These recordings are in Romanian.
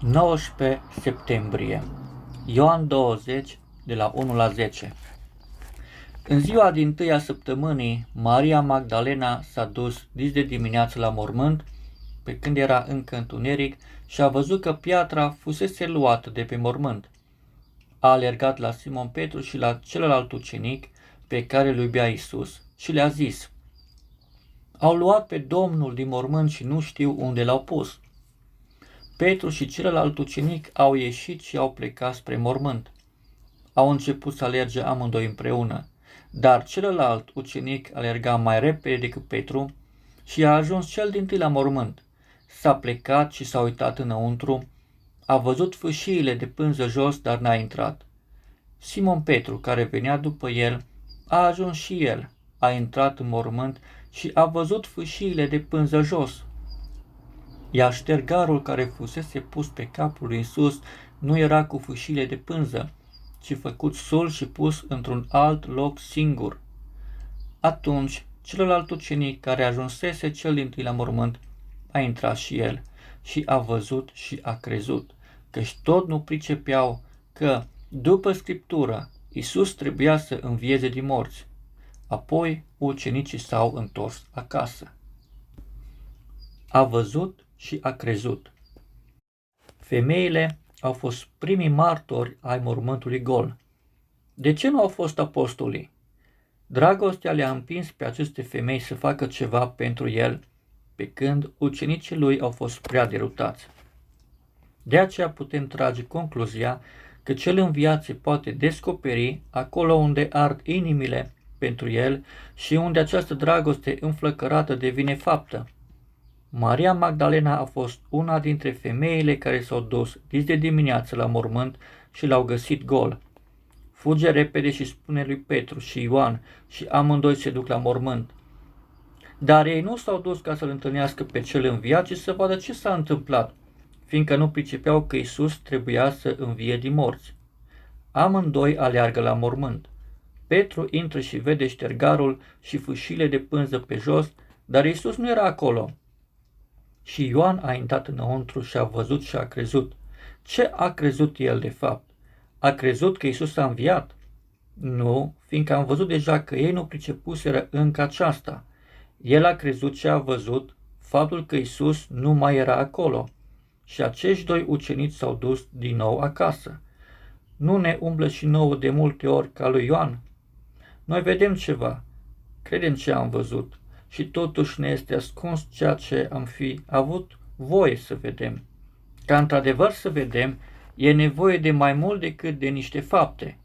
19 septembrie. Ioan 20, de la 1 la 10. În ziua dintâi a săptămânii, Maria Magdalena s-a dus dis de dimineață la mormânt, pe când era încă întuneric, și a văzut că piatra fusese luată de pe mormânt. A alergat la Simon Petru și la celălalt ucenic pe care îl iubea Iisus și le-a zis: Au luat pe Domnul din mormânt și nu știu unde l-au pus. Petru și celălalt ucenic au ieșit și au plecat spre mormânt. Au început să alerge amândoi împreună, dar celălalt ucenic alerga mai repede decât Petru și a ajuns cel dintâi la mormânt. S-a plecat și s-a uitat înăuntru, a văzut fâșiile de pânză jos, dar n-a intrat. Simon Petru, care venea după el, a ajuns și el, a intrat în mormânt și a văzut fâșiile de pânză jos. Iar ștergarul care fusese pus pe capul lui Iisus nu era cu fâșiile de pânză, ci făcut sul și pus într-un alt loc singur. Atunci, celălalt ucenic care ajunsese cel dintâi la mormânt a intrat și el și a văzut și a crezut, căci tot nu pricepeau că, după Scriptură, Iisus trebuia să învieze din morți. Apoi ucenicii s-au întors acasă. A văzut și a crezut. Femeile au fost primii martori ai mormântului gol. De ce nu au fost apostolii? Dragostea le-a împins pe aceste femei să facă ceva pentru el, pe când ucenicii lui au fost prea derutați. De aceea putem trage concluzia că cel înviat se poate descoperi acolo unde ard inimile pentru el și unde această dragoste înflăcărată devine faptă. Maria Magdalena a fost una dintre femeile care s-au dus dis de dimineață la mormânt și l-au găsit gol. Fuge repede și spune lui Petru și Ioan și amândoi se duc la mormânt. Dar ei nu s-au dus ca să-l întâlnească pe cel înviat, ci să vadă ce s-a întâmplat, fiindcă nu pricepeau că Iisus trebuia să învie din morți. Amândoi aleargă la mormânt. Petru intră și vede ștergarul și fâșile de pânză pe jos, dar Iisus nu era acolo. Și Ioan a intrat înăuntru și a văzut și a crezut. Ce a crezut el de fapt? A crezut că Iisus a înviat? Nu, fiindcă am văzut deja că ei nu pricepuseră încă aceasta. El a crezut ce a văzut, faptul că Iisus nu mai era acolo. Și acești doi ucenici s-au dus din nou acasă. Nu ne umblă și nouă de multe ori ca lui Ioan? Noi vedem ceva, credem ce am văzut și totuși ne este ascuns ceea ce am fi avut voie să vedem. Ca într-adevăr să vedem, e nevoie de mai mult decât de niște fapte.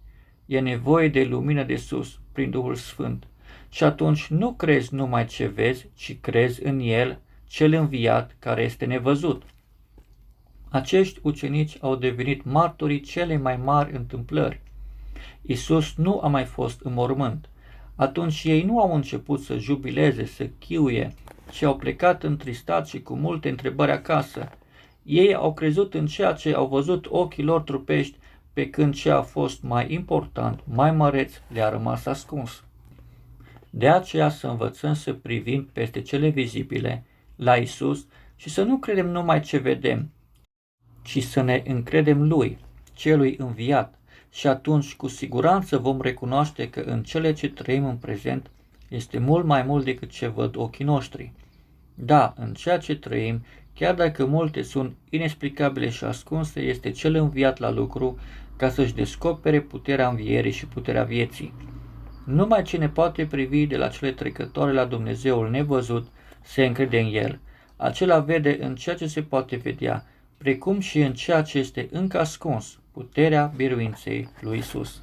E nevoie de lumină de sus, prin Duhul Sfânt. Și atunci nu crezi numai ce vezi, ci crezi în El, cel înviat, care este nevăzut. Acești ucenici au devenit martorii cele mai mari întâmplări. Iisus nu a mai fost în mormânt. Atunci ei nu au început să jubileze, să chiuie, ci au plecat întristați și cu multe întrebări acasă. Ei au crezut în ceea ce au văzut ochii lor trupești, pe când ce a fost mai important, mai măreț, le-a rămas ascuns. De aceea să învățăm să privim peste cele vizibile, la Iisus, și să nu credem numai ce vedem, ci să ne încredem Lui, celui înviat, și atunci cu siguranță vom recunoaște că în cele ce trăim în prezent este mult mai mult decât ce văd ochii noștri. Da, în ceea ce trăim, chiar dacă multe sunt inexplicabile și ascunse, este cel înviat la lucru ca să-și descopere puterea învierii și puterea vieții. Numai cine poate privi de la cele trecătoare la Dumnezeul nevăzut se încrede în El. Acela vede în ceea ce se poate vedea, precum și în ceea ce este încă ascuns, puterea biruinței lui Iisus.